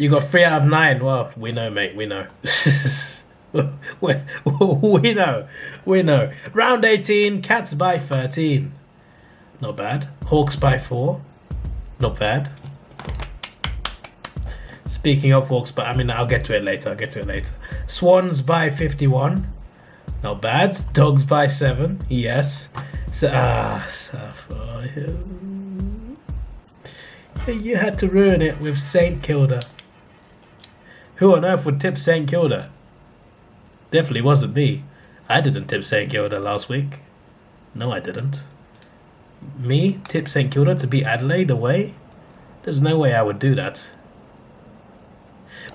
You got 3 out of 9. Well, we know, mate. We know. we know. We know. Round 18. Cats by 13. Not bad. Hawks by 4. Not bad. Speaking of Hawks, but I mean, I'll get to it later. Swans by 51. Not bad. Dogs by 7. Yes. So, you had to ruin it with St. Kilda. Who on earth would tip St. Kilda? Definitely wasn't me. I didn't tip St. Kilda last week. No, I didn't. Me tip St. Kilda to beat Adelaide away? There's no way I would do that.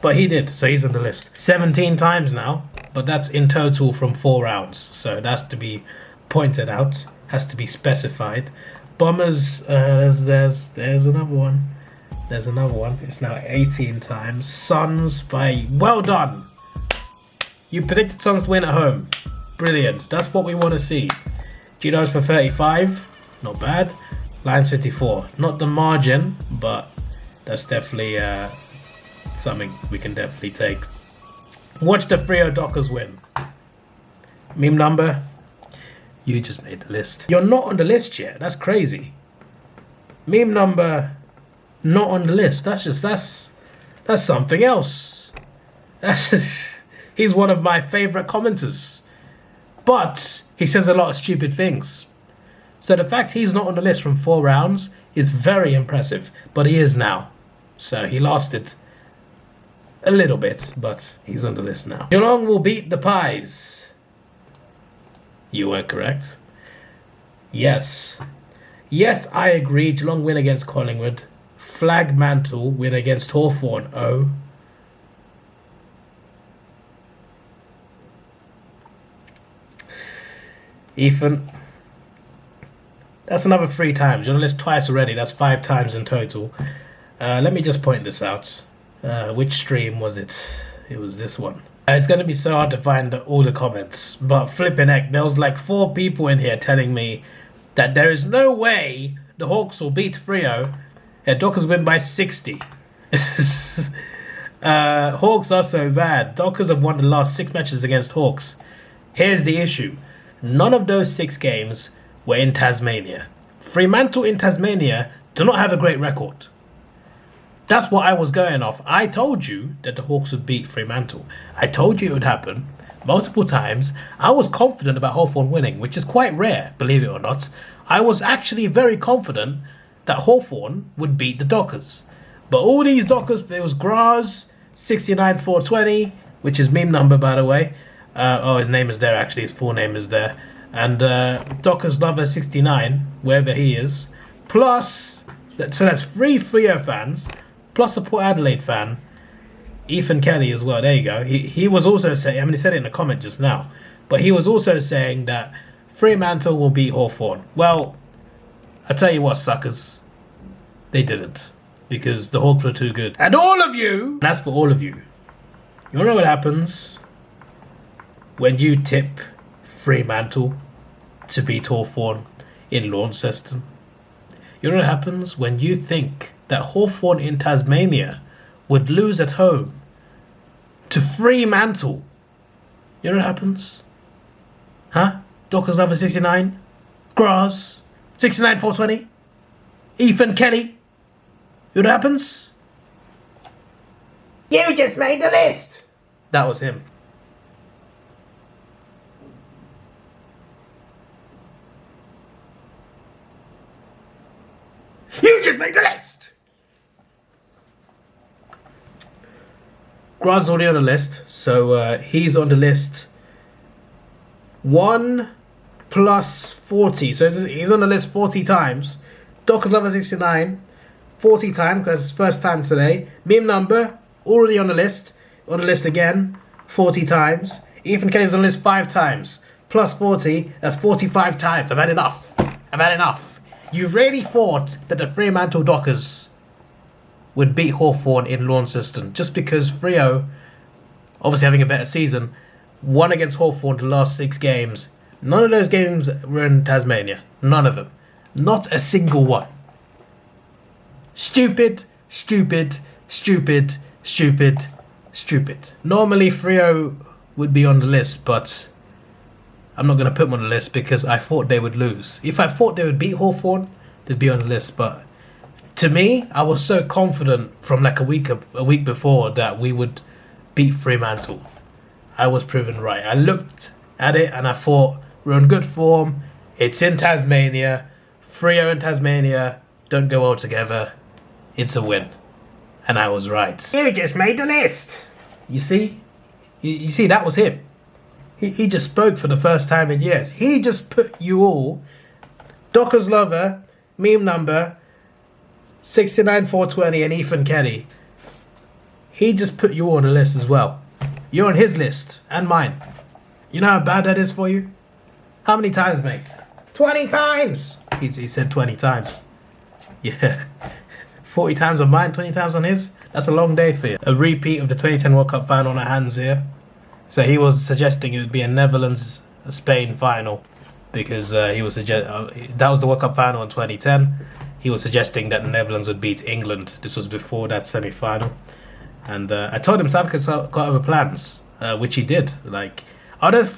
But he did, so he's on the list. 17 times now, but that's in total from 4 rounds. So that's to be pointed out, has to be specified. Bombers, there's another one. There's another one. It's now 18 times. Suns by... Well done! You predicted Suns to win at home. Brilliant. That's what we want to see. Ginos for 35. Not bad. Lions 54. Not the margin, but that's definitely something we can definitely take. Watch the Freo Dockers win. Meme number. You just made the list. You're not on the list yet. That's crazy. Meme number... Not on the list. That's something else. He's one of my favorite commenters, but he says a lot of stupid things. So the fact he's not on the list from 4 rounds is very impressive. But he is now. So he lasted a little bit, but he's on the list now. Geelong will beat the Pies. You were correct. Yes. Yes, I agree. Geelong win against Collingwood. Fremantle win against Hawthorn. Oh. Ethan. That's another 3 times. You're on the list twice already. That's 5 times in total. Let me just point this out. Which stream was it? It was this one. It's going to be so hard to find all the comments. But flipping heck, there was like 4 people in here telling me that there is no way the Hawks will beat Freo. Dockers win by 60. Hawks are so bad. Dockers have won the last 6 matches against Hawks. Here's the issue. None of those 6 games were in Tasmania. Fremantle in Tasmania do not have a great record. That's what I was going off. I told you that the Hawks would beat Fremantle. I told you it would happen multiple times. I was confident about Hawthorn winning, which is quite rare, believe it or not. I was actually very confident that Hawthorn would beat the Dockers. But all these Dockers, there was Graz, 69-420, which is meme number, by the way. His name is there, actually. His full name is there. And Dockers Lover 69, wherever he is. Plus, so that's 3 Freo fans, plus a Port Adelaide fan. Ethan Kelly as well, there you go. He was also saying, I mean, he said it in a comment just now, but he was also saying that Fremantle will beat Hawthorn. Well, I tell you what, suckers, they didn't, because the Hawks were too good. And all of you, that's for all of you, you wanna know what happens when you tip Fremantle to beat Hawthorn in Launceston? You know what happens when you think that Hawthorn in Tasmania would lose at home to Fremantle? You know what happens? Huh? Dockers number 69? Graz? 69-420? Ethan Kelly? You know what happens? You just made the list! That was him. You just made the list! Graz is already on the list, so he's on the list 1 plus 40. So he's on the list 40 times. Dockers Lover 69, 40 times, because it's his first time today. Meme number, already on the list. On the list again, 40 times. Ethan Kelly's on the list 5 times. Plus 40, that's 45 times. I've had enough. I've had enough. You really thought that the Fremantle Dockers would beat Hawthorn in Launceston just because Freo, obviously having a better season, won against Hawthorn the last 6 games. None of those games were in Tasmania. None of them. Not a single one. Stupid, stupid, stupid, Stupid. Stupid. Normally Frio would be on the list, but I'm not going to put them on the list because I thought they would lose. If I thought they would beat Hawthorn, they'd be on the list. But to me, I was so confident from like a week before that we would beat Fremantle. I was proven right. I looked at it and I thought, we're on good form. It's in Tasmania. Freo and Tasmania don't go well together. It's a win. And I was right. You just made the list. You see? You see, that was him. He just spoke for the first time in years. He just put you all, Docker's Lover, Meme Number, 69420 and Ethan Kelly. He just put you all on the list as well. You're on his list and mine. You know how bad that is for you? How many times, mate? 20 times! He said 20 times. Yeah. 40 times on mine, 20 times on his. That's a long day for you. A repeat of the 2010 World Cup final on our hands here. So he was suggesting it would be a Netherlands-Spain final because he was that was the World Cup final in 2010. He was suggesting that the Netherlands would beat England. This was before that semi-final. And I told him South Africa's got other plans, which he did. Like, are those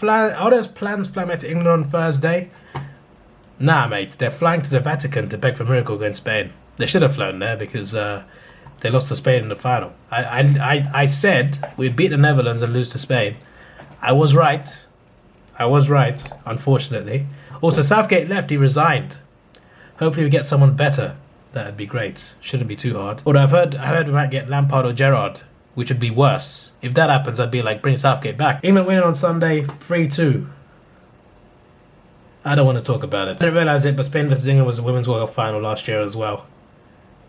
plans flying to England on Thursday? Nah, mate. They're flying to the Vatican to beg for a miracle against Spain. They should have flown there because they lost to Spain in the final. I said we'd beat the Netherlands and lose to Spain. I was right. Unfortunately. Also, Southgate left. He resigned. Hopefully we get someone better. That'd be great. Shouldn't be too hard. Although I heard we might get Lampard or Gerrard, which would be worse. If that happens, I'd be like, bring Southgate back. England winning on Sunday, 3-2. I don't want to talk about it. I didn't realise it, but Spain vs England was a Women's World Cup final last year as well.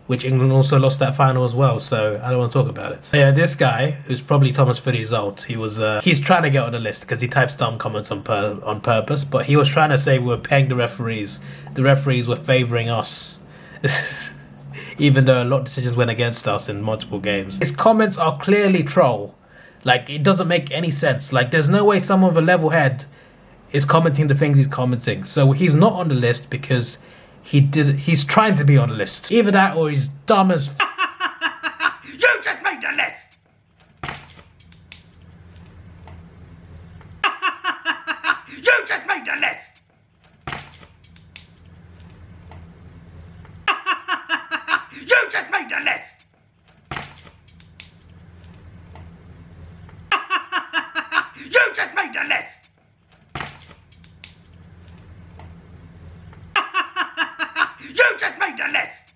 Which England also lost that final as well, so I don't want to talk about it. Yeah, this guy, who's probably Thomas Footy's old, he's trying to get on the list because he types dumb comments on purpose, but he was trying to say we were paying the referees. The referees were favouring us. Even though a lot of decisions went against us in multiple games. His comments are clearly troll. Like, it doesn't make any sense. Like, there's no way someone with a level head is commenting the things he's commenting. So he's not on the list because he's trying to be on the list. Either that or he's dumb as You just made the list! You just made the list! You just made the list! You just made the list! You just made the list!